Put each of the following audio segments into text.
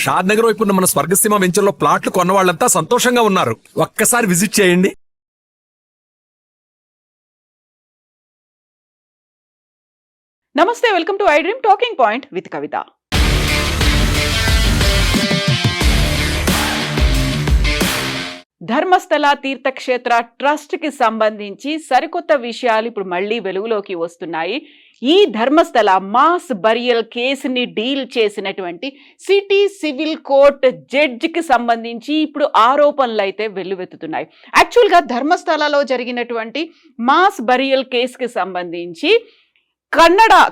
షాద్ నగర్ వైపు ఉన్న మన స్వర్గసీమ వెంచర్లో ప్లాట్లు కొన్న వాళ్ళంతా సంతోషంగా ఉన్నారు. ఒక్కసారి విజిట్ చేయండి. నమస్తే, welcome to i dream talking point with Kavitha. Dharmasthala Tirthakshetra trust కి సంబంధించి సరికొత్త విషయాలు ఇప్పుడు మళ్ళీ వెలుగులోకి వస్తున్నాయి. ఈ ధర్మస్థల మాస్ బరియల్ కేసుని డీల్ చేసినటువంటి సిటీ సివిల్ కోర్ట్ జడ్జికి సంబంధించి ఇప్పుడు ఆరోపణలు అయితే వెల్లువెత్తుతున్నాయి. యాక్చువల్గా ధర్మస్థలలో జరిగినటువంటి మాస్ బరియల్ కేసుకి సంబంధించి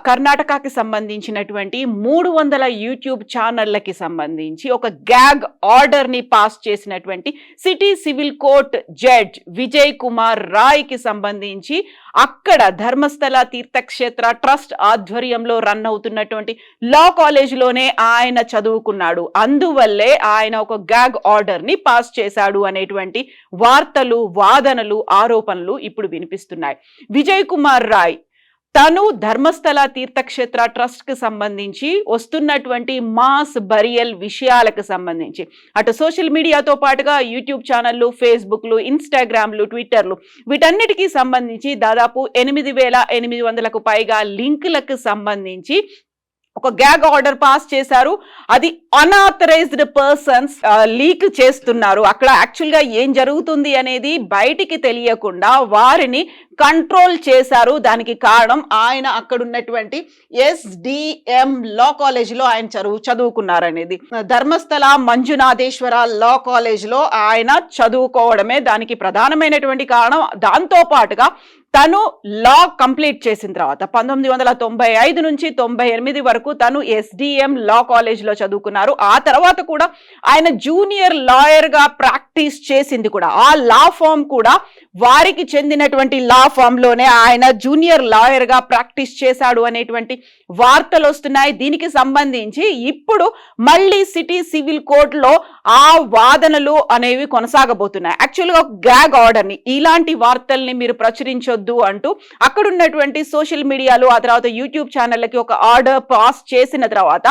కర్ణాటకకి సంబంధించినటువంటి 300 యూట్యూబ్ ఛానళ్లకి సంబంధించి ఒక గ్యాగ్ ఆర్డర్ని పాస్ చేసినటువంటి city civil court judge Vijay Kumar రాయ్కి సంబంధించి అక్కడ ధర్మస్థల తీర్థక్షేత్ర ట్రస్ట్ ఆధ్వర్యంలో రన్ అవుతున్నటువంటి లా కాలేజ్లోనే ఆయన చదువుకున్నాడు, అందువల్లే ఆయన ఒక గ్యాగ్ ఆర్డర్ని పాస్ చేశాడు అనేటువంటి వార్తలు, వాదనలు, ఆరోపణలు ఇప్పుడు వినిపిస్తున్నాయి. విజయ్ కుమార్ రాయ్ తను ధర్మస్థల తీర్థక్షేత్ర ట్రస్ట్ కి సంబంధించి వస్తున్నటువంటి మాస్ బరియల్ విషయాలకు సంబంధించి అటు సోషల్ మీడియాతో పాటుగా యూట్యూబ్ ఛానళ్లు, ఫేస్బుక్లు, ఇన్స్టాగ్రామ్లు, ట్విట్టర్లు వీటన్నిటికీ సంబంధించి దాదాపు 8,800కు పైగా లింకులకు సంబంధించి ఒక గ్యాగ్ ఆర్డర్ పాస్ చేశారు. అది అన్ఆథరైజ్డ్ పర్సన్స్ లీక్ చేస్తున్నారు. అక్కడ యాక్చువల్గా ఏం జరుగుతుంది అనేది బయటికి తెలియకుండా వారిని కంట్రోల్ చేశారు. దానికి కారణం ఆయన అక్కడ ఉన్నటువంటి SDM లా కాలేజ్లో ఆయన చదువుకున్నారనేది. ధర్మస్థల మంజునాథేశ్వర లా కాలేజ్లో ఆయన చదువుకోవడమే దానికి ప్రధానమైనటువంటి కారణం. దాంతో పాటుగా తను లా కంప్లీట్ చేసిన తర్వాత 1995 నుంచి 98 వరకు తను SDM లా కాలేజ్లో చదువుకున్నారు. ఆ తర్వాత కూడా ఆయన జూనియర్ లాయర్గా ప్రాక్టీస్ చేసింది కూడా ఆ లా ఫామ్ కూడా వారికి చెందినటువంటి లా ఫామ్లోనే ఆయన జూనియర్ లాయర్గా ప్రాక్టీస్ చేశాడు అనేటువంటి వార్తలు వస్తున్నాయి. దీనికి సంబంధించి ఇప్పుడు మళ్ళీ సిటీ సివిల్ కోర్టులో ఆ వాదనలు అనేవి కొనసాగబోతున్నాయి. యాక్చువల్గా గ్యాగ్ ఆర్డర్ని, ఇలాంటి వార్తల్ని మీరు ప్రచురించొద్దు అంటూ అక్కడ ఉన్నటువంటి సోషల్ మీడియాలో ఆ తర్వాత యూట్యూబ్ ఛానళ్ళకి ఒక ఆర్డర్ పాస్ చేసిన తర్వాత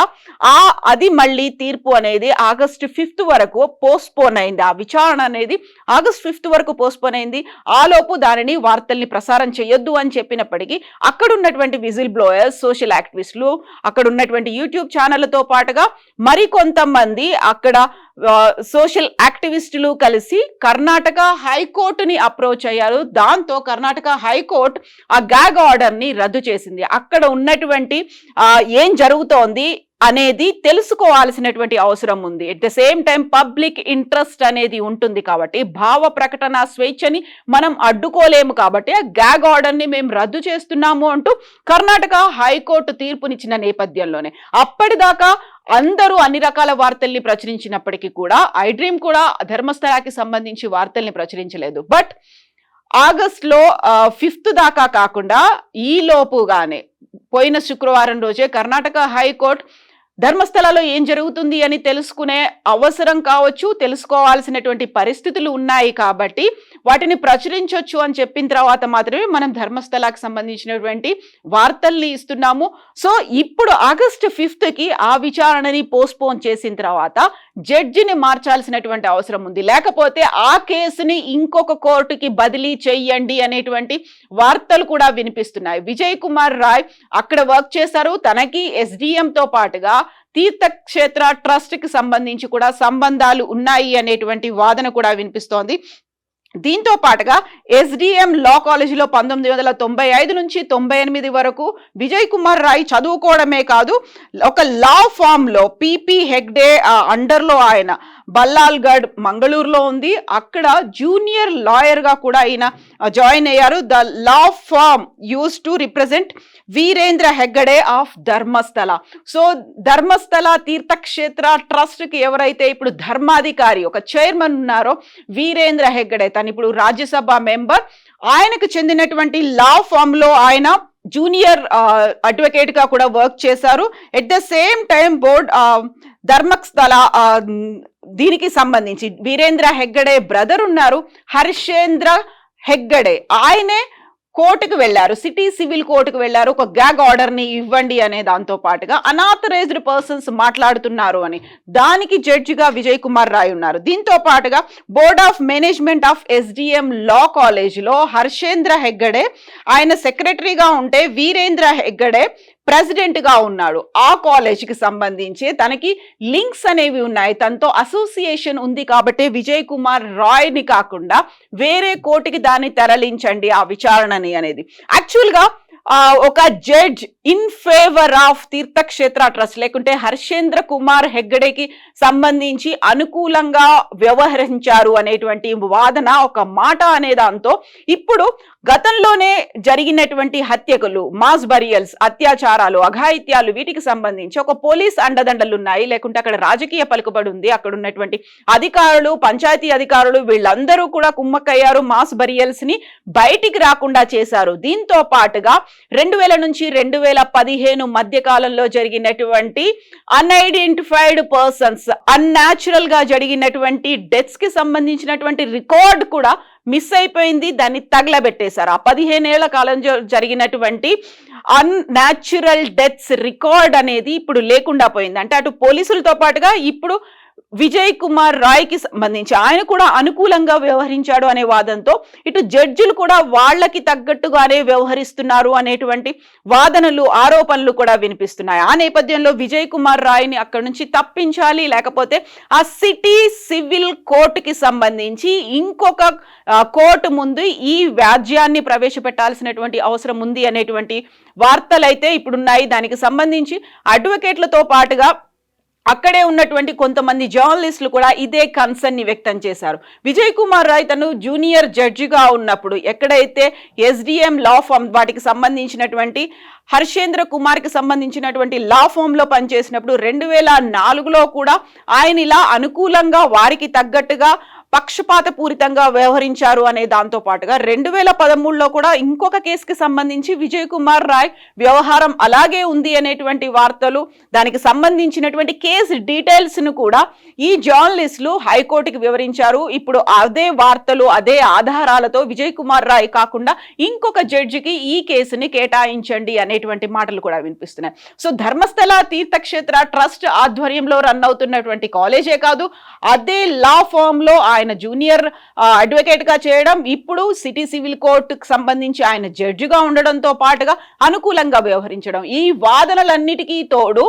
అది మళ్ళీ తీర్పు అనేది ఆగస్టు 5 వరకు పోస్ట్పోన్ అయింది. ఆ విచారణ అనేది ఆగస్టు 5 వరకు పోస్ట్పోన్ అయింది. ఆలోపు దానిని వార్తల్ని ప్రసారం చేయొద్దు అని చెప్పినప్పటికీ అక్కడ ఉన్నటువంటి విజిల్ బ్లోయర్స్, సోషల్ యాక్టివిస్టులు, అక్కడ ఉన్నటువంటి యూట్యూబ్ ఛానళ్లతో పాటుగా మరికొంతమంది అక్కడ సోషల్ యాక్టివిస్టులు కలిసి కర్ణాటక హైకోర్టుని అప్రోచ్ అయ్యారు. దాంతో కర్ణాటక హైకోర్టు ఆ గ్యాగ్ ఆర్డర్ని రద్దు చేసింది. అక్కడ ఉన్నటువంటి ఏం జరుగుతోంది అనేది తెలుసుకోవాల్సినటువంటి అవసరం ఉంది. At the same time public interest అనేది ఉంటుంది కాబట్టి భావ ప్రకటన స్వేచ్ఛని మనం అడ్డుకోలేము కాబట్టి ఆ గ్యాగ్ ఆర్డర్ని మేము రద్దు చేస్తున్నాము అంటూ కర్ణాటక హైకోర్టు తీర్పునిచ్చిన నేపథ్యంలోనే అప్పటిదాకా అందరూ అన్ని రకాల వార్తల్ని ప్రచురించినప్పటికీ కూడా ఐ డ్రీమ్ కూడా ధర్మస్థలకి సంబంధించి వార్తల్ని ప్రచురించలేదు. బట్ ఆగస్టులో 5th దాకా కాకుండా ఈ లోపుగానే పోయిన శుక్రవారం రోజే కర్ణాటక హైకోర్టు ధర్మస్థలలో ఏం జరుగుతుంది అని తెలుసుకునే అవసరం కావచ్చు, తెలుసుకోవాల్సినటువంటి పరిస్థితులు ఉన్నాయి కాబట్టి వాటిని ప్రచురించవచ్చు అని చెప్పిన తర్వాత మాత్రమే మనం ధర్మస్థలాకి సంబంధించినటువంటి వార్తల్ని ఇస్తున్నాము. సో ఇప్పుడు ఆగస్టు 5కి ఆ విచారణని పోస్ట్పోన్ చేసిన తర్వాత జడ్జిని మార్చాల్సినటువంటి అవసరం ఉంది. లేకపోతే ఆ కేసుని ఇంకొక కోర్టుకి బదిలీ చెయ్యండి అనేటువంటి వార్తలు కూడా వినిపిస్తున్నాయి. విజయ్ కుమార్ రాయ్ అక్కడ వర్క్ చేశారు. తనకి SDMతో పాటుగా తీర్థక్షేత్ర ట్రస్ట్ కి సంబంధించి కూడా సంబంధాలు ఉన్నాయి అనేటువంటి వాదన కూడా వినిపిస్తోంది. దీంతో పాటుగా SDM లా కాలేజీలో 1995 నుంచి 98 వరకు విజయ్ కుమార్ రాయ్ చదువుకోవడమే కాదు, ఒక లా ఫామ్ లో PP హెగ్డే అండర్లో ఆయన బల్లాల్గఢ్ మంగళూరులో ఉంది, అక్కడ జూనియర్ లాయర్ గా కూడా ఆయన జాయిన్ అయ్యారు. The law firm used to represent Veerendra Heggade of Dharmasthala. So Dharmasthala Tirthakshetra trust కి ఎవరైతే ఇప్పుడు ధర్మాధికారి ఒక చైర్మన్ ఉన్నారో వీరేంద్ర హెగ్గడే, తను ఇప్పుడు రాజ్యసభ మెంబర్, ఆయనకు చెందినటువంటి లా ఫామ్ లో ఆయన జూనియర్ అడ్వకేట్ గా కూడా వర్క్ చేశారు. At the same time board Dharmasthala దీనికి సంబంధించి వీరేంద్ర హెగ్గడే బ్రదర్ ఉన్నారు, హర్షేంద్ర హెగ్గడే, ఆయనే కోర్టుకు వెళ్లారు, సిటీ సివిల్ కోర్టుకు వెళ్లారు, ఒక గ్యాగ్ ఆర్డర్ ని ఇవ్వండి అనే దాంతో పాటుగా అనాథరైజ్డ్ పర్సన్స్ మాట్లాడుతున్నారు అని దానికి జడ్జిగా విజయ్ కుమార్ రాయ్ ఉన్నారు. దీంతో పాటుగా board of management of SDM law college లో హర్షేంద్ర హెగ్గడే ఆయన సెక్రటరీగా ఉంటే వీరేంద్ర హెగ్గడే ప్రెసిడెంట్ గా ఉన్నాడు. ఆ కాలేజ్ కి సంబంధించి తనకి లింక్స్ అనేవి ఉన్నాయి, తనతో అసోసియేషన్ ఉంది కాబట్టి విజయ్ కుమార్ రాయ్ ని కాకుండా వేరే కోర్టుకి దాన్ని తరలించండి ఆ విచారణని అనేది. యాక్చువల్ గా ఒక judge in favour of Tirthakshetra trust లేకుంటే హర్షేంద్ర కుమార్ హెగ్గడేకి సంబంధించి అనుకూలంగా వ్యవహరించారు అనేటువంటి వాదన, ఒక మాట అనే దాంతో ఇప్పుడు గతంలోనే జరిగినటువంటి హత్యకులు, మాస్ బరియల్స్, అత్యాచారాలు, అఘాయిత్యాలు వీటికి సంబంధించి ఒక పోలీస్ అండదండలు ఉన్నాయి, లేకుంటే అక్కడ రాజకీయ పలుకుబడి ఉంది, అక్కడ ఉన్నటువంటి అధికారులు, పంచాయతీ అధికారులు వీళ్ళందరూ కూడా కుమ్మక్కయ్యారు, మాస్ బరియల్స్ ని బయటికి రాకుండా చేశారు. దీంతో పాటుగా 2000 నుంచి 2015 మధ్య కాలంలో జరిగినటువంటి అన్ఐడెంటిఫైడ్ పర్సన్స్, అన్యాచురల్ గా జరిగినటువంటి డెత్స్ కి సంబంధించినటువంటి రికార్డ్ కూడా మిస్ అయిపోయింది, దాన్ని తగలబెట్టేశారు. ఆ 15 ఏళ్ల కాలం జరిగినటువంటి అన్యాచురల్ డెత్స్ రికార్డ్ అనేది ఇప్పుడు లేకుండా పోయింది. అంటే అటు పోలీసులతో పాటుగా ఇప్పుడు విజయ్ కుమార్ రాయ్ కి సంబంధించి ఆయన కూడా అనుకూలంగా వ్యవహరించాడు అనే వాదనతో ఇటు జడ్జిలు కూడా వాళ్ళకి తగ్గట్టుగానే వ్యవహరిస్తున్నారు అనేటువంటి వాదనలు, ఆరోపణలు కూడా వినిపిస్తున్నాయి. ఆ నేపథ్యంలో విజయ్ కుమార్ రాయ్ ని అక్కడి నుంచి తప్పించాలి, లేకపోతే ఆ సిటీ సివిల్ కోర్టుకి సంబంధించి ఇంకొక కోర్టు ముందు ఈ వ్యాజ్యాన్ని ప్రవేశపెట్టాల్సినటువంటి అవసరం ఉంది అనేటువంటి వార్తలైతే ఇప్పుడున్నాయి. దానికి సంబంధించి అడ్వకేట్లతో పాటుగా అక్కడే ఉన్నటువంటి కొంతమంది జర్నలిస్టులు కూడా ఇదే కన్సర్న్ ని వ్యక్తం చేశారు. విజయ్ కుమార్ రాయ్ తను జూనియర్ జడ్జిగా ఉన్నప్పుడు ఎక్కడైతే SDM లా ఫామ్ వాటికి సంబంధించినటువంటి హర్షేంద్ర కుమార్ కి సంబంధించినటువంటి లా ఫామ్ లో పనిచేసినప్పుడు 2004లో కూడా ఆయన ఇలా అనుకూలంగా వారికి తగ్గట్టుగా పక్షపాత పూరితంగా వ్యవహరించారు అనే దాంతో పాటుగా 2013లో కూడా ఇంకొక కేసుకి సంబంధించి విజయ్ కుమార్ రాయ్ వ్యవహారం అలాగే ఉంది అనేటువంటి వార్తలు, దానికి సంబంధించినటువంటి కేసు డీటెయిల్స్ ను కూడా ఈ జర్నలిస్టులు హైకోర్టుకి వివరించారు. ఇప్పుడు అదే వార్తలు, అదే ఆధారాలతో విజయ్ కుమార్ రాయ్ కాకుండా ఇంకొక జడ్జికి ఈ కేసుని కేటాయించండి అనేటువంటి మాటలు కూడా వినిపిస్తున్నాయి. సో ధర్మస్థల తీర్థక్షేత్ర ట్రస్ట్ ఆధ్వర్యంలో రన్ అవుతున్నటువంటి కాలేజే కాదు, అదే లా ఫామ్ లో ఆయన జూనియర్ అడ్వకేట్ గా చేయడం, ఇప్పుడు సిటీ సివిల్ కోర్టుకు సంబంధించి ఆయన జడ్జిగా ఉండడంతో పాటుగా అనుకూలంగా వ్యవహరించడం, ఈ వాదనలన్నిటికీ తోడు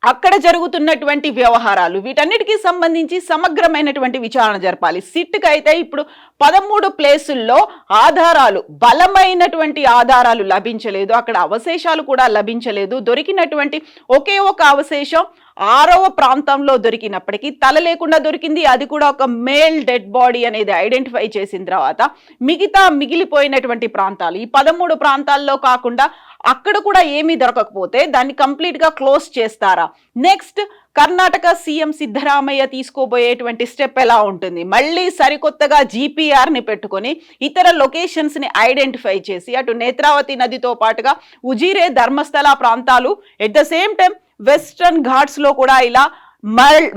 అక్కడ జరుగుతున్నటువంటి వ్యవహారాలు వీటన్నిటికీ సంబంధించి సమగ్రమైనటువంటి విచారణ జరపాలి. సిట్కి అయితే ఇప్పుడు 13 ప్లేసుల్లో ఆధారాలు, బలమైనటువంటి ఆధారాలు లభించలేదు, అక్కడ అవశేషాలు కూడా లభించలేదు. దొరికినటువంటి ఒకే ఒక అవశేషం 6వ ప్రాంతంలో దొరికినప్పటికీ తల లేకుండా దొరికింది, అది కూడా ఒక మేల్ డెడ్ బాడీ అనేది ఐడెంటిఫై చేసిన తర్వాత మిగతా మిగిలిపోయినటువంటి ప్రాంతాలు, ఈ 13 ప్రాంతాల్లో కాకుండా అక్కడ కూడా ఏమీ దొరకకపోతే దాన్ని కంప్లీట్ గా క్లోజ్ చేస్తారా? నెక్స్ట్ కర్ణాటక సీఎం సిద్ధరామయ్య తీసుకోబోయేటువంటి స్టెప్ ఎలా ఉంటుంది? మళ్ళీ సరికొత్తగా GPR ని పెట్టుకొని ఇతర లొకేషన్స్ ని ఐడెంటిఫై చేసి అటు నేత్రావతి నదితో పాటుగా ఉజిరే, ధర్మస్థల ప్రాంతాలు, at the same time western Ghats లో కూడా ఇలా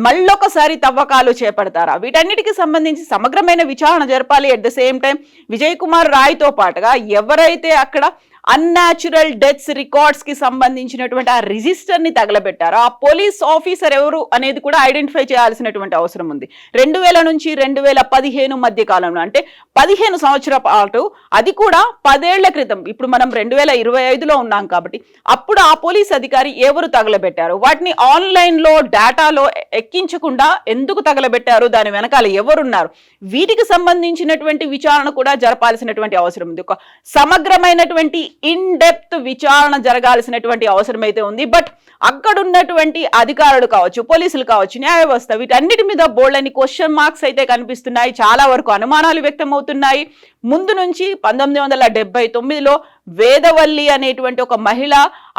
మళ్ళొకసారి తవ్వకాలు చేపడతారా? వీటన్నిటికి సంబంధించి సమగ్రమైన విచారణ జరపాలి. At the same time Vijay Kumar Rai తో పాటుగా ఎవరైతే అక్కడ అన్యాచురల్ డెత్స్ రికార్డ్స్ కి సంబంధించినటువంటి ఆ రిజిస్టర్ ని తగలబెట్టారు, ఆ పోలీస్ ఆఫీసర్ ఎవరు అనేది కూడా ఐడెంటిఫై చేయాల్సినటువంటి అవసరం ఉంది. 2000 నుంచి 2015 మధ్య కాలంలో, అంటే 15 సంవత్సరాల పాటు, అది కూడా 10 ఏళ్ల క్రితం. ఇప్పుడు మనం 2025లో ఉన్నాం కాబట్టి అప్పుడు ఆ పోలీస్ అధికారి ఎవరు తగలబెట్టారు, వాటిని ఆన్లైన్ లో డేటాలో ఎక్కించకుండా ఎందుకు తగలబెట్టారు, దాని వెనకాల ఎవరున్నారు, వీటికి సంబంధించినటువంటి విచారణ కూడా జరపాల్సినటువంటి అవసరం ఉంది. ఒక సమగ్రమైనటువంటి ఇన్ డెప్త్ విచారణ జరగాల్సినటువంటి అవసరం అయితే ఉంది. బట్ అక్కడ ఉన్నటువంటి అధికారులు కావచ్చు, పోలీసులు కావచ్చు, న్యాయ వ్యవస్థ, వీటన్నిటి మీద బోల్డని క్వశ్చన్ మార్క్స్ అయితే కనిపిస్తున్నాయి. చాలా వరకు అనుమానాలు వ్యక్తం అవుతున్నాయి. ముందు నుంచి 1979లో వేదవల్లి అనేటువంటి ఒక మహిళ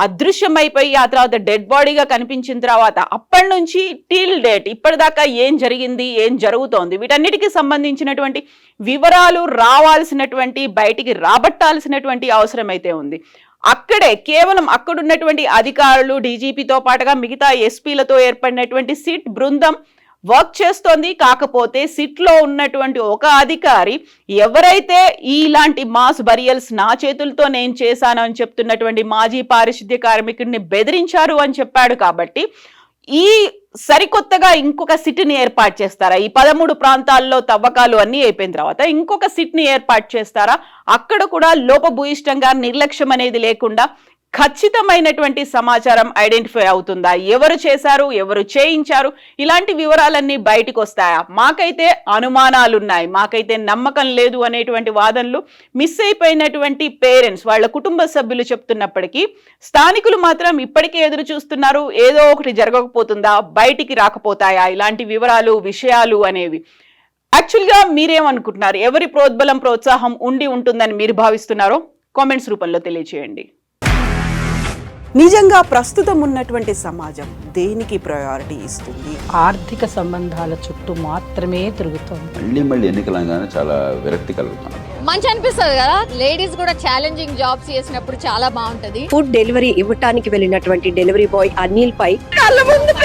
అదృశ్యమైపోయి ఆ తర్వాత డెడ్ బాడీగా కనిపించిన తర్వాత అప్పటి నుంచి టిల్ డేట్ ఇప్పటిదాకా ఏం జరిగింది, ఏం జరుగుతోంది, వీటన్నిటికీ సంబంధించినటువంటి వివరాలు రావాల్సినటువంటి, బయటికి రాబట్టాల్సినటువంటి అవసరం అయితే ఉంది. అక్కడే కేవలం అక్కడున్నటువంటి అధికారులు, DGPతో పాటుగా మిగతా SPలతో ఏర్పడినటువంటి సిట్ బృందం వర్క్ చేస్తోంది. కాకపోతే సిట్లో ఉన్నటువంటి ఒక అధికారి ఎవరైతే ఇలాంటి మాస్ బరియల్స్ నా చేతులతో నేను చేశాను అని చెప్తున్నటువంటి మాజీ పారిశుద్ధ్య కార్మికుడిని బెదిరించారు అని చెప్పాడు. కాబట్టి ఈ సరికొత్తగా ఇంకొక సిట్ని ఏర్పాటు చేస్తారా? ఈ 13 ప్రాంతాల్లో తవ్వకాలు అన్ని అయిపోయిన తర్వాత ఇంకొక సిట్ని ఏర్పాటు చేస్తారా? అక్కడ కూడా లోపభూయిష్టంగా నిర్లక్ష్యం అనేది లేకుండా ఖచ్చితమైనటువంటి సమాచారం ఐడెంటిఫై అవుతుందా? ఎవరు చేశారు, ఎవరు చేయించారు, ఇలాంటి వివరాలన్నీ బయటకు వస్తాయా? మాకైతే అనుమానాలున్నాయి, మాకైతే నమ్మకం లేదు అనేటువంటి వాదనలు మిస్ అయిపోయినటువంటి పేరెంట్స్, వాళ్ళ కుటుంబ సభ్యులు చెప్తున్నప్పటికీ స్థానికులు మాత్రం ఇప్పటికే ఎదురు చూస్తున్నారు. ఏదో ఒకటి జరగకపోతుందా, బయటికి రాకపోతాయా ఇలాంటి వివరాలు, విషయాలు అనేవి? యాక్చువల్గా మీరేమనుకుంటున్నారు? ఎవరి ప్రోద్బలం, ప్రోత్సాహం ఉండి ఉంటుందని మీరు భావిస్తున్నారో కామెంట్స్ రూపంలో తెలియజేయండి. నిజంగా ప్రస్తుతం ఉన్నటువంటి సమాజం దేనికి ప్రయారిటీ ఇస్తుంది? ఆర్థిక సంబంధాల చుట్టూ మాత్రమే తిరుగుతోంది. మళ్ళీ ఎన్నికలంగానే చాలా విరక్తి కలుగుతాను. మంచి అనిపిస్తుంది కదా, లేడీస్ కూడా ఛాలెంజింగ్ జాబ్స్ చేసినప్పుడు చాలా బాగుంటది. ఫుడ్ డెలివరీ ఇవ్వటానికి వెళ్ళినటువంటి డెలివరీ బాయ్ అనిల్ పై కళ్ళ ముందు